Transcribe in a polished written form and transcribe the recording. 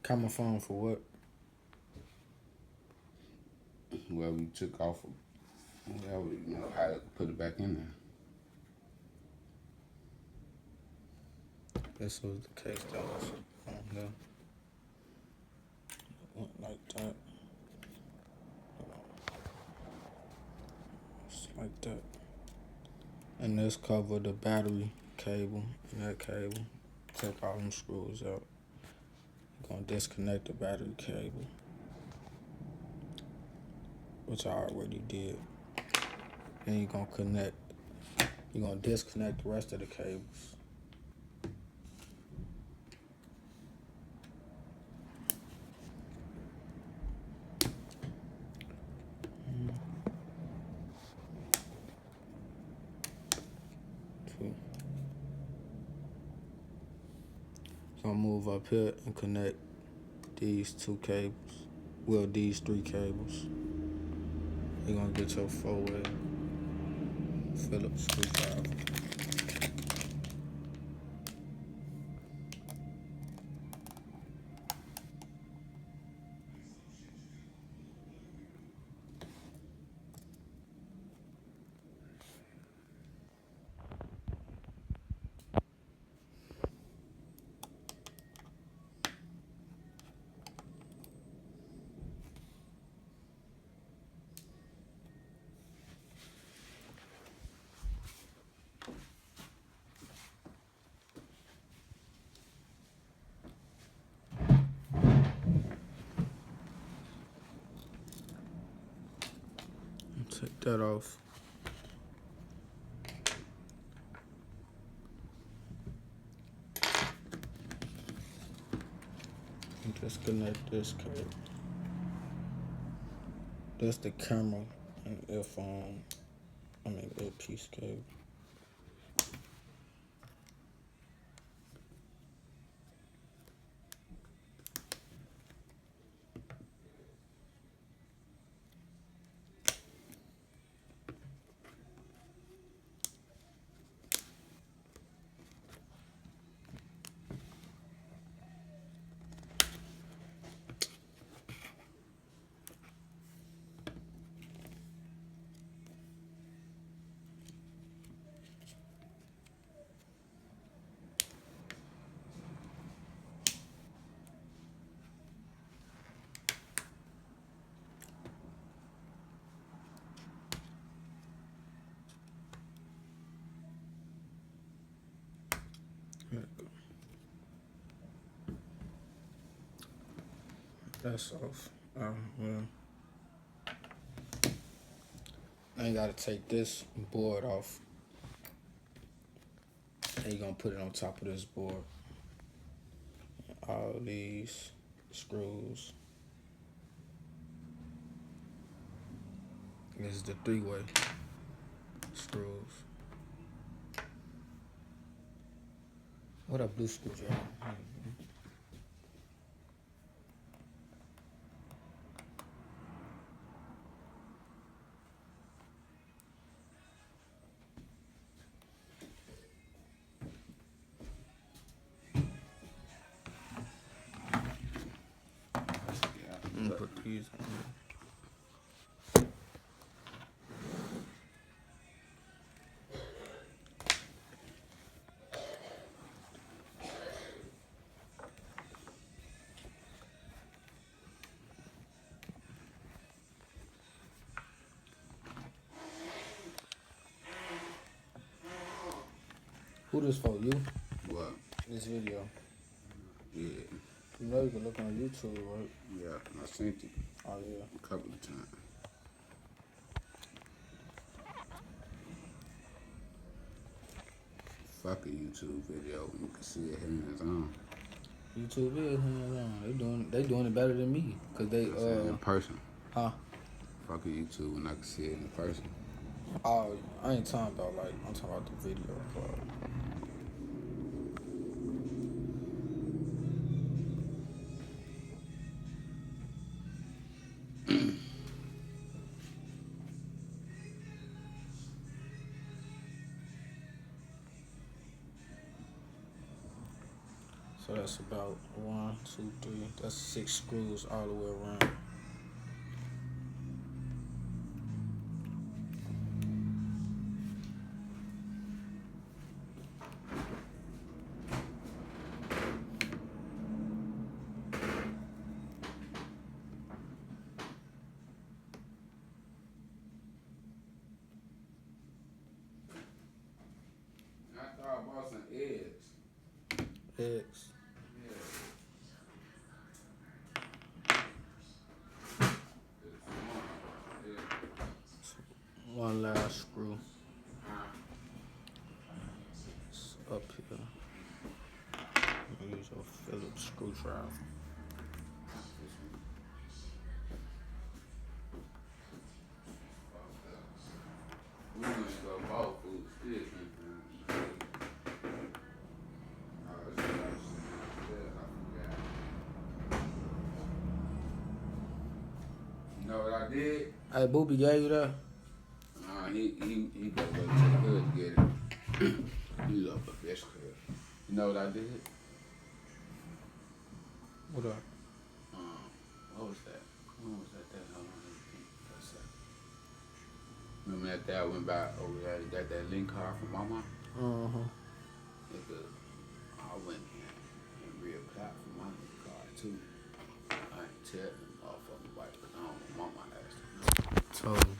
Camera phone for what? Whoever you took off of, whoever, how to put it back in there. This was the case that was on there. Went like that. Just like that. And this cover the battery cable and that cable. Take all them screws out. You're gonna disconnect the battery cable, which I already did. Then you're gonna disconnect the rest of the cables. Gonna move up here and connect these two cables. Well, these three cables. You're gonna get your 4-way Phillips screwdriver. Take that off. And disconnect this cable. That's the camera and earphone. Earpiece cable. There we go. That's off. Well, now you gotta take this board off. And you're gonna put it on top of this board. All these screws. This is the 3-way screws. What a blue screwdriver. I'm gonna put these on. Who this for? You? What? This video. Yeah. You know you can look on YouTube, right? Yeah, I sent it Oh yeah. a couple of times. Fuck a YouTube video when you can see it hands on. YouTube is hands on. They doing it better than me, cause they in person. Huh? Fuck a YouTube when I can see it in person. Oh, I ain't talking about I'm talking about the video part. So that's about 1, 2, 3. That's 6 screws all the way around. I thought I bought some eggs. Eggs. Yeah. One last screw. Huh? It's up here. Use your Phillips screwdriver. We went to go bought food still came from. Oh, it's like I forgot. You know what I did? Hey, Boopy gave you that? He better go to the hood to get it. He love a bitch crib. You know what I did? What up? What was that? When was that? Hold on, let me think for a second. Remember that day I went by over there and got that link card from Mama? Nigga, I went and reapplied for my link card too. I ain't tell them motherfucking white, 'cause I don't want Mama asked. Told him.